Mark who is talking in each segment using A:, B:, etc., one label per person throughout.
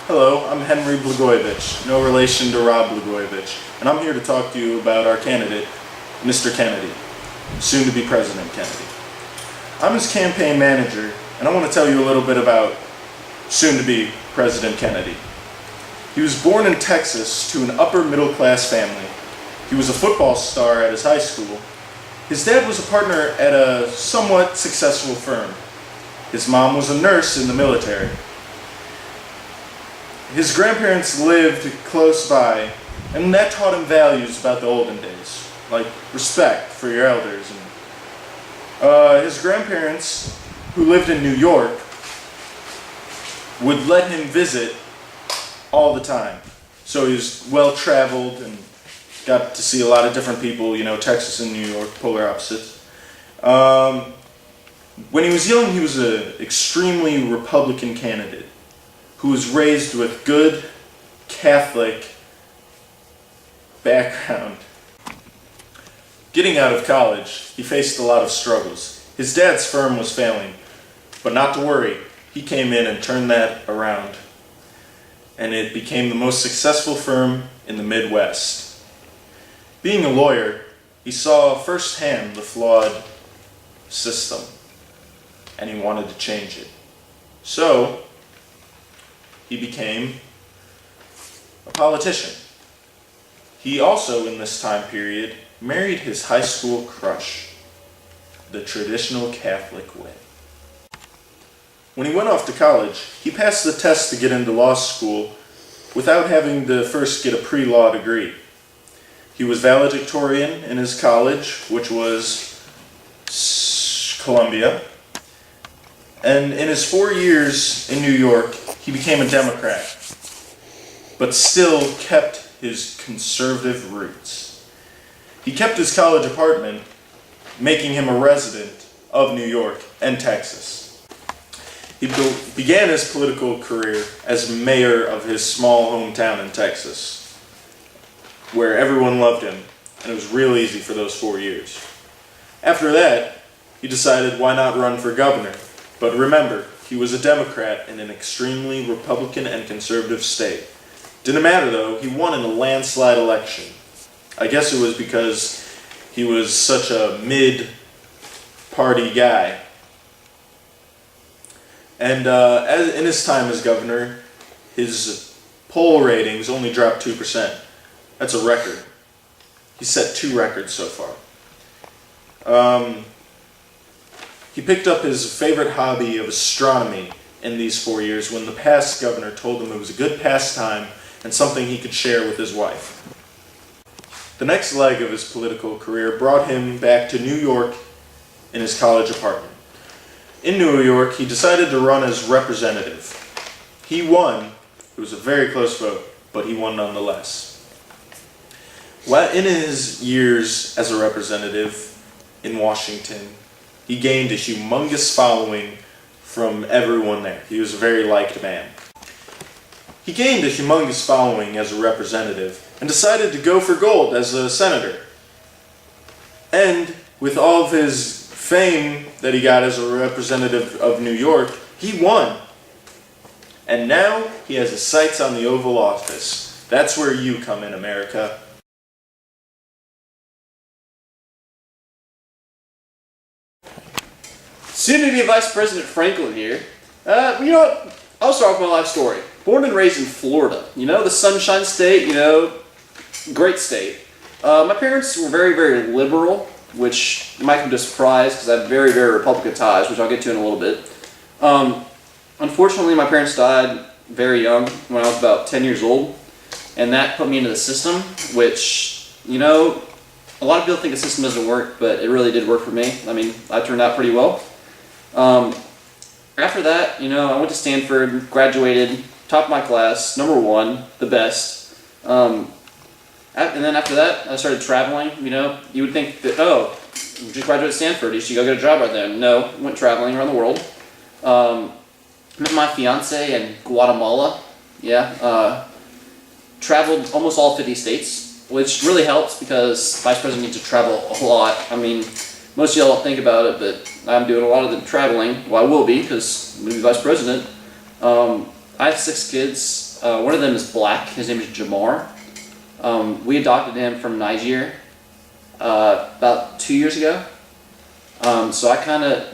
A: Hello, I'm Henry Blagojevich, no relation to Rob Blagojevich, and I'm here to talk to you about our candidate, Mr. Kennedy, soon to be President Kennedy. I'm his campaign manager, and I want to tell you a little bit about soon to be President Kennedy. He was born in Texas to an upper middle class family. He was a football star at his high school. His dad was a partner at a somewhat successful firm. His mom was a nurse in the military. His grandparents lived close by, and that taught him values about the olden days, like respect for your elders. And his grandparents, who lived in New York, would let him visit all the time. So he was well-traveled and got to see a lot of different people, Texas and New York, polar opposites. When he was young, he was an extremely Republican candidate who was raised with good Catholic background. Getting out of college, he faced a lot of struggles. His dad's firm was failing, but not to worry, he came in and turned that around, and it became the most successful firm in the Midwest. Being a lawyer, he saw firsthand the flawed system, and he wanted to change it. So, he became a politician. He also, in this time period, married his high school crush, the traditional Catholic way. When he went off to college, he passed the test to get into law school without having to first get a pre-law degree. He was valedictorian in his college, which was Columbia. And in his 4 years in New York, he became a Democrat, but still kept his conservative roots. He kept his college apartment, making him a resident of New York and Texas. He began his political career as mayor of his small hometown in Texas, where everyone loved him, and it was real easy for those 4 years. After that, he decided why not run for governor. But remember, he was a Democrat in an extremely Republican and conservative state. Didn't matter though, he won in a landslide election. I guess it was because he was such a mid-party guy. And in his time as governor, his poll ratings only dropped 2%. That's a record. He set 2 records so far. He picked up his favorite hobby of astronomy in these 4 years when the past governor told him it was a good pastime and something he could share with his wife. The next leg of his political career brought him back to New York in his college apartment. In New York, he decided to run as representative. He won. It was a very close vote, but he won nonetheless. In his years as a representative in Washington, he gained a humongous following from everyone there. He was a very liked man. He gained a humongous following as a representative and decided to go for gold as a senator. And with all of his fame that he got as a representative of New York, he won. And now he has his sights on the Oval Office. That's where you come in, America.
B: Soon-to-be Vice President Franklin here. I'll start with my life story. Born and raised in Florida, the Sunshine State, great state. My parents were very, very liberal, which might come to a surprise because I have very, very Republican ties, which I'll get to in a little bit. Unfortunately, my parents died very young, when I was about 10 years old, and that put me into the system, which, a lot of people think the system doesn't work, but it really did work for me. I mean, I turned out pretty well. After that, I went to Stanford, graduated, top of my class, number 1, the best. And then after that, I started traveling. You would think that, you just graduated Stanford, you should go get a job right there. No, went traveling around the world. Met my fiance in Guatemala. Traveled almost all 50 states, which really helps because Vice President needs to travel a lot. I mean, most of y'all don't think about it, but I'm doing a lot of the traveling. Well, I will be because I'm going to be Vice President. I have 6 kids. One of them is black. His name is Jamar. We adopted him from Niger about 2 years ago. So I kind of,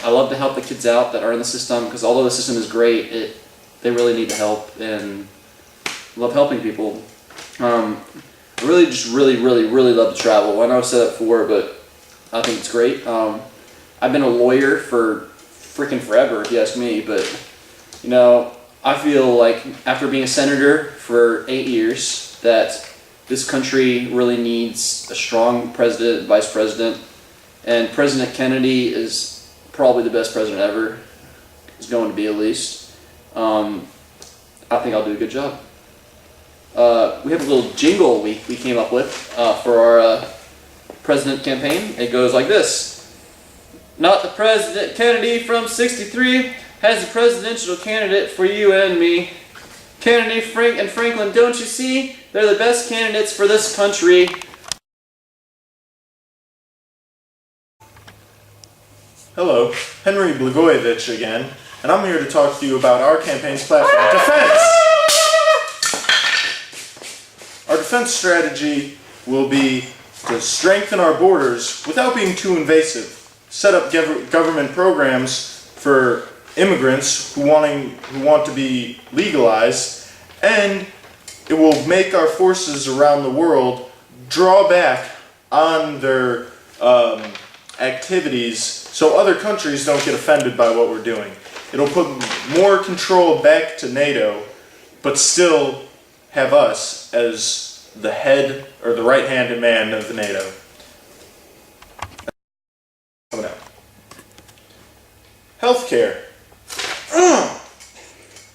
B: I love to help the kids out that are in the system, because although the system is great, they really need the help, and love helping people. I really love to travel. I know I've said that before, but I think it's great. I've been a lawyer for freaking forever, if you ask me, but I feel like after being a senator for 8 years that this country really needs a strong president, vice president, and President Kennedy is probably the best president ever. Is going to be, at least. I think I'll do a good job. We have a little jingle we came up with for our president campaign. It goes like this. Not the President Kennedy from '63 has a presidential candidate for you and me. Kennedy, Frank, and Franklin, don't you see? They're the best candidates for this country.
A: Hello, Henry Blagojevich again, and I'm here to talk to you about our campaign's platform, defense! Our defense strategy will be to strengthen our borders without being too invasive, set up government programs for immigrants who want to be legalized, and it will make our forces around the world draw back on their activities so other countries don't get offended by what we're doing. It'll put more control back to NATO, but still have us as the head or the right-handed man of NATO. Coming out. Healthcare.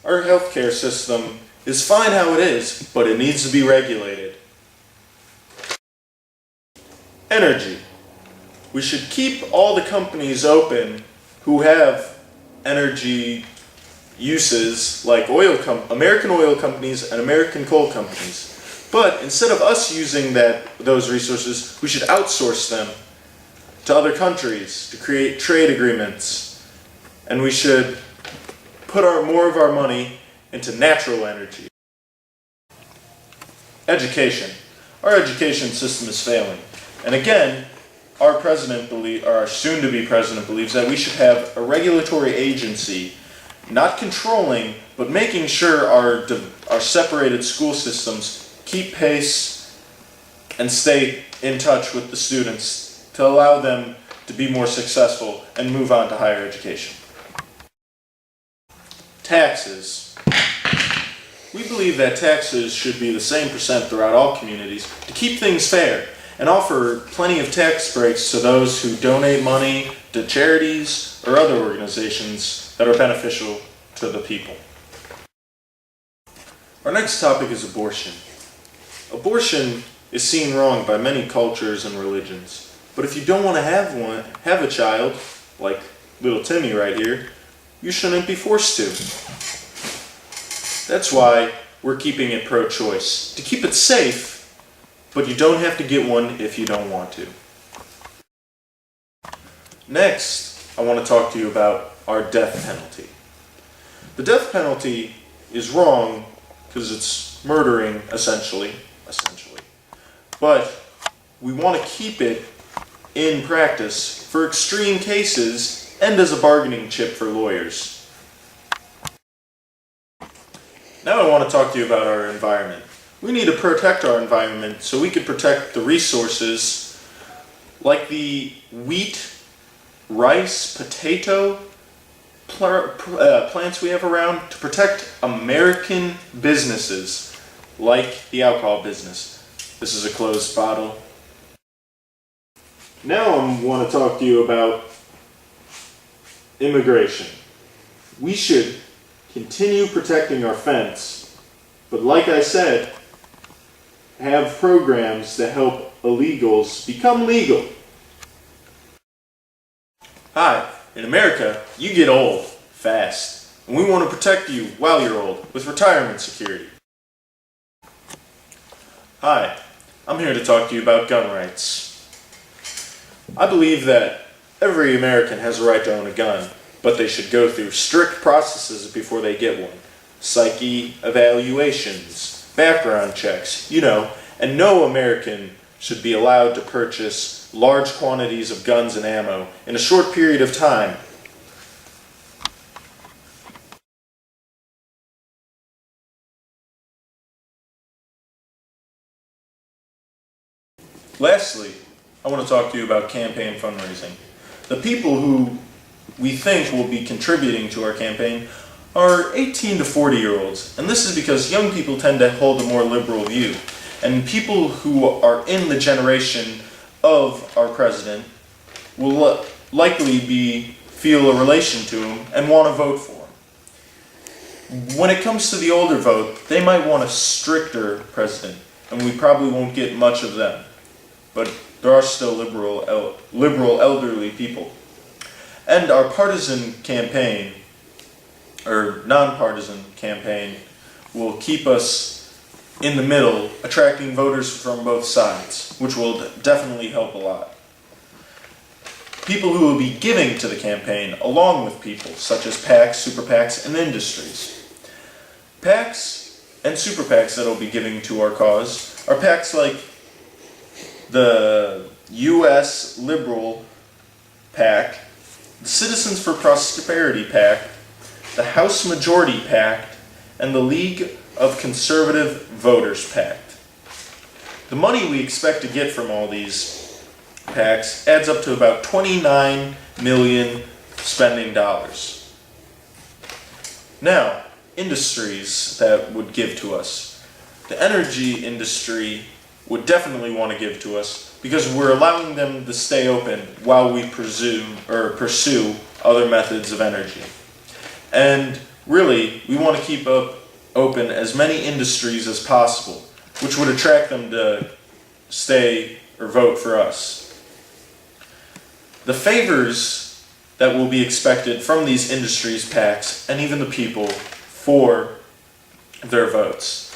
A: Our healthcare system is fine how it is, but it needs to be regulated. Energy. We should keep all the companies open who have energy uses like American oil companies and American coal companies. But instead of us using those resources, we should outsource them to other countries to create trade agreements. And we should put more of our money into natural energy. Education. Our education system is failing. And again, our soon-to-be president believes that we should have a regulatory agency, not controlling, but making sure our separated school systems keep pace and stay in touch with the students to allow them to be more successful and move on to higher education. Taxes. We believe that taxes should be the same % throughout all communities to keep things fair, and offer plenty of tax breaks to those who donate money to charities or other organizations that are beneficial to the people. Our next topic is abortion. Abortion is seen wrong by many cultures and religions, but if you don't want to have a child, like little Timmy right here, you shouldn't be forced to. That's why we're keeping it pro-choice, to keep it safe, but you don't have to get one if you don't want to. Next, I want to talk to you about our death penalty. The death penalty is wrong because it's murdering, essentially. But we want to keep it in practice for extreme cases and as a bargaining chip for lawyers. Now I want to talk to you about our environment. We need to protect our environment so we can protect the resources like the wheat, rice, potato plants we have around, to protect American businesses like the alcohol business. This is a closed bottle. Now I want to talk to you about immigration. We should continue protecting our fence, but like I said, have programs that help illegals become legal. Hi, in America, you get old fast, and we want to protect you while you're old with retirement security. Hi, I'm here to talk to you about gun rights. I believe that every American has a right to own a gun, but they should go through strict processes before they get one. psyche evaluations, background checks, and no American should be allowed to purchase large quantities of guns and ammo in a short period of time. Lastly, I want to talk to you about campaign fundraising. The people who we think will be contributing to our campaign are 18 to 40-year-olds, and this is because young people tend to hold a more liberal view, and people who are in the generation of our president will likely feel a relation to him and want to vote for him. When it comes to the older vote, they might want a stricter president, and we probably won't get much of them. But there are still liberal elderly people. And our partisan campaign, or non-partisan campaign, will keep us in the middle, attracting voters from both sides, which will definitely help a lot. People who will be giving to the campaign, along with people such as PACs, super PACs, and industries. PACs and super PACs that will be giving to our cause are PACs like the U.S. Liberal PAC, the Citizens for Prosperity PAC, the House Majority PAC, and the League of Conservative Voters PAC. The money we expect to get from all these PACs adds up to about 29 million spending dollars. Now, industries that would give to us. The energy industry would definitely want to give to us because we're allowing them to stay open while we pursue other methods of energy. And really, we want to keep open as many industries as possible, which would attract them to stay or vote for us. The favors that will be expected from these industries, PACs, and even the people for their votes.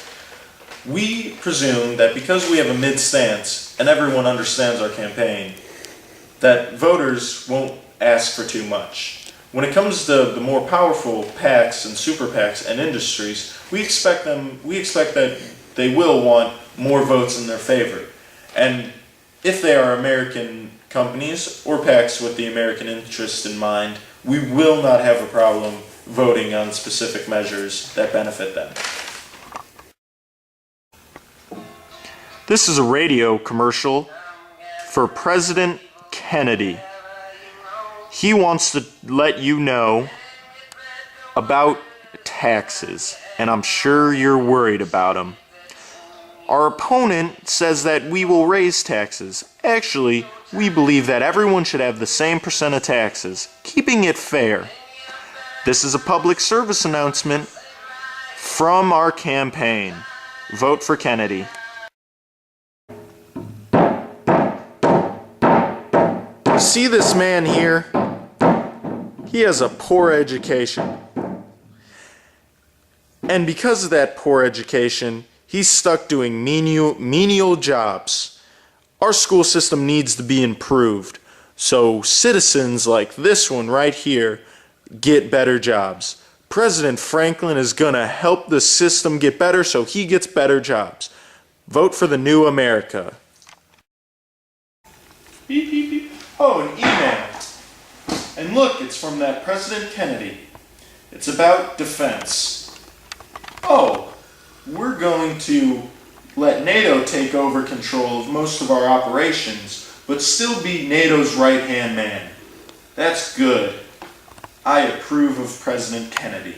A: We presume that because we have a mid-stance and everyone understands our campaign, that voters won't ask for too much. When it comes to the more powerful PACs and super PACs and industries, we expect that they will want more votes in their favor. And if they are American companies or PACs with the American interest in mind, we will not have a problem voting on specific measures that benefit them. This is a radio commercial for President Kennedy. He wants to let you know about taxes, and I'm sure you're worried about them. Our opponent says that we will raise taxes. Actually, we believe that everyone should have the same percent of taxes, keeping it fair. This is a public service announcement from our campaign. Vote for Kennedy. See this man here? He has a poor education. And because of that poor education, he's stuck doing menial jobs. Our school system needs to be improved so citizens like this one right here get better jobs. President Franklin is going to help the system get better so he gets better jobs. Vote for the new America. Beep, beep, beep. Oh, an email. And look, it's from that President Kennedy. It's about defense. Oh, we're going to let NATO take over control of most of our operations, but still be NATO's right-hand man. That's good. I approve of President Kennedy.